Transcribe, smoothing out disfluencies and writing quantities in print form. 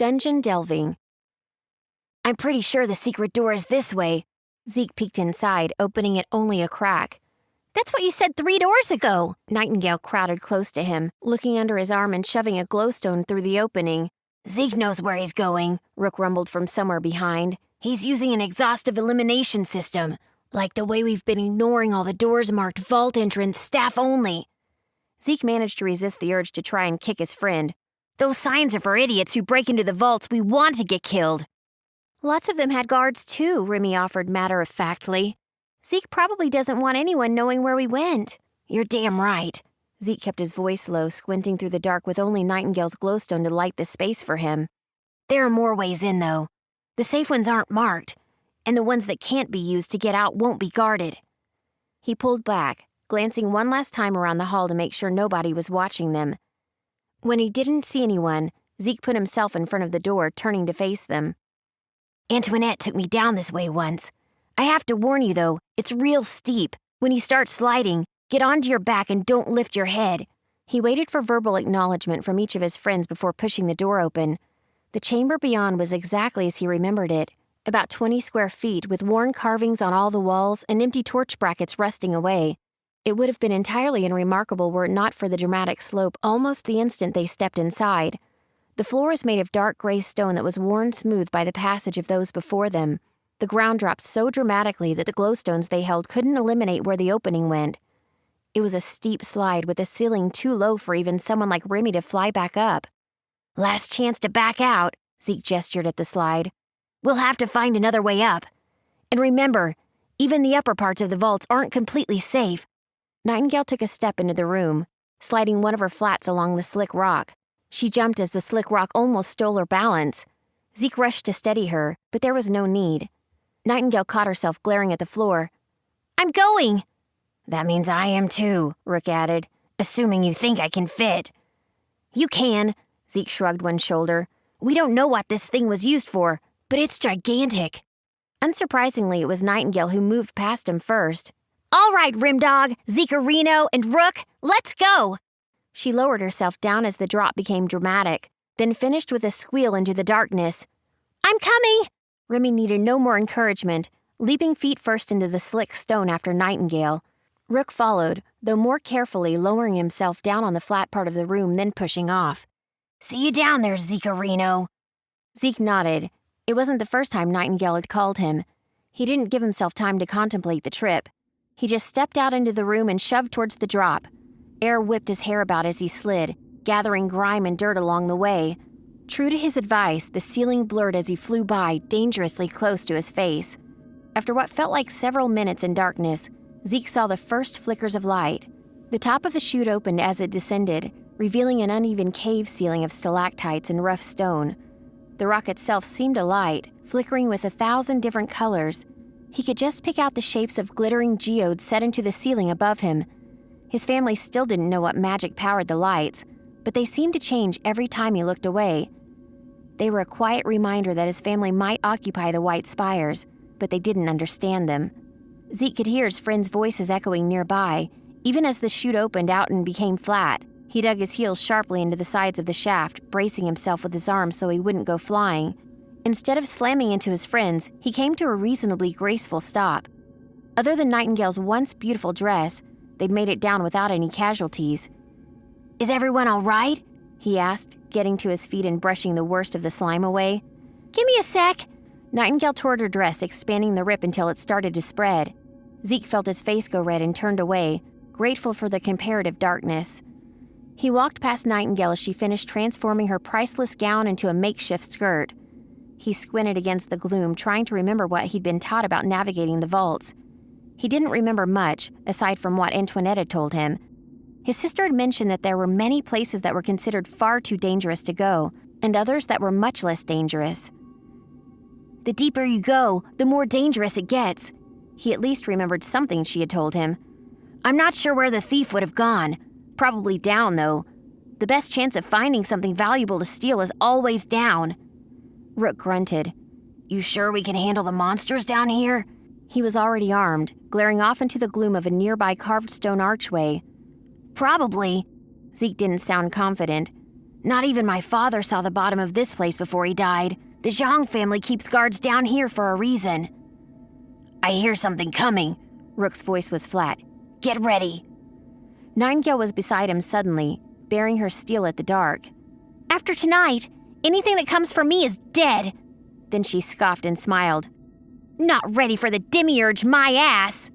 Dungeon delving. I'm pretty sure the secret door is this way. Zeke peeked inside, opening it only a crack. That's what you said 3 doors ago. Nightingale crowded close to him, looking under his arm and shoving a glowstone through the opening. Zeke knows where he's going, Rook rumbled from somewhere behind. He's using an exhaustive elimination system, like the way we've been ignoring all the doors marked vault entrance, staff only. Zeke managed to resist the urge to try and kick his friend. Those signs are for idiots who break into the vaults we want to get killed. Lots of them had guards too, Remy offered matter-of-factly. Zeke probably doesn't want anyone knowing where we went. You're damn right. Zeke kept his voice low, squinting through the dark with only Nightingale's glowstone to light the space for him. There are more ways in, though. The safe ones aren't marked, and the ones that can't be used to get out won't be guarded. He pulled back, glancing one last time around the hall to make sure nobody was watching them. When he didn't see anyone, Zeke put himself in front of the door, turning to face them. Antoinette took me down this way once. I have to warn you, though, it's real steep. When you start sliding, get onto your back and don't lift your head. He waited for verbal acknowledgement from each of his friends before pushing the door open. The chamber beyond was exactly as he remembered it, about 20 square feet with worn carvings on all the walls and empty torch brackets rusting away. It would have been entirely unremarkable were it not for the dramatic slope almost the instant they stepped inside. The floor is made of dark gray stone that was worn smooth by the passage of those before them. The ground dropped so dramatically that the glowstones they held couldn't eliminate where the opening went. It was a steep slide with a ceiling too low for even someone like Remy to fly back up. Last chance to back out, Zeke gestured at the slide. We'll have to find another way up. And remember, even the upper parts of the vaults aren't completely safe. Nightingale took a step into the room, sliding one of her flats along the slick rock. She jumped as the slick rock almost stole her balance. Zeke rushed to steady her, but there was no need. Nightingale caught herself glaring at the floor. I'm going! That means I am too, Rook added, assuming you think I can fit. You can, Zeke shrugged one shoulder. We don't know what this thing was used for, but it's gigantic. Unsurprisingly, it was Nightingale who moved past him first. All right, Rimdog, Zekerino, and Rook, let's go! She lowered herself down as the drop became dramatic, then finished with a squeal into the darkness. I'm coming! Remy needed no more encouragement, leaping feet first into the slick stone after Nightingale. Rook followed, though more carefully, lowering himself down on the flat part of the room, then pushing off. See you down there, Zekerino. Zeke nodded. It wasn't the first time Nightingale had called him. He didn't give himself time to contemplate the trip. He just stepped out into the room and shoved towards the drop. Air whipped his hair about as he slid, gathering grime and dirt along the way. True to his advice, the ceiling blurred as he flew by, dangerously close to his face. After what felt like several minutes in darkness, Zeke saw the first flickers of light. The top of the chute opened as it descended, revealing an uneven cave ceiling of stalactites and rough stone. The rock itself seemed alight, flickering with 1,000 different colors. He could just pick out the shapes of glittering geodes set into the ceiling above him. His family still didn't know what magic powered the lights, but they seemed to change every time he looked away. They were a quiet reminder that his family might occupy the white spires, but they didn't understand them. Zeke could hear his friends' voices echoing nearby, even as the chute opened out and became flat. He dug his heels sharply into the sides of the shaft, bracing himself with his arms so he wouldn't go flying. Instead of slamming into his friends, he came to a reasonably graceful stop. Other than Nightingale's once beautiful dress, they'd made it down without any casualties. Is everyone all right? He asked, getting to his feet and brushing the worst of the slime away. Give me a sec. Nightingale tore at her dress, expanding the rip until it started to spread. Zeke felt his face go red and turned away, grateful for the comparative darkness. He walked past Nightingale as she finished transforming her priceless gown into a makeshift skirt. He squinted against the gloom, trying to remember what he'd been taught about navigating the vaults. He didn't remember much, aside from what Antoinette had told him. His sister had mentioned that there were many places that were considered far too dangerous to go, and others that were much less dangerous. The deeper you go, the more dangerous it gets. He at least remembered something she had told him. I'm not sure where the thief would have gone. Probably down, though. The best chance of finding something valuable to steal is always down. Rook grunted. You sure we can handle the monsters down here? He was already armed, glaring off into the gloom of a nearby carved stone archway. Probably. Zeke didn't sound confident. Not even my father saw the bottom of this place before he died. The Zhang family keeps guards down here for a reason." "I hear something coming." Rook's voice was flat. "Get ready." Nightingale was beside him suddenly, baring her steel at the dark. "After tonight, anything that comes from me is dead." Then she scoffed and smiled. "Not ready for the demiurge, my ass!"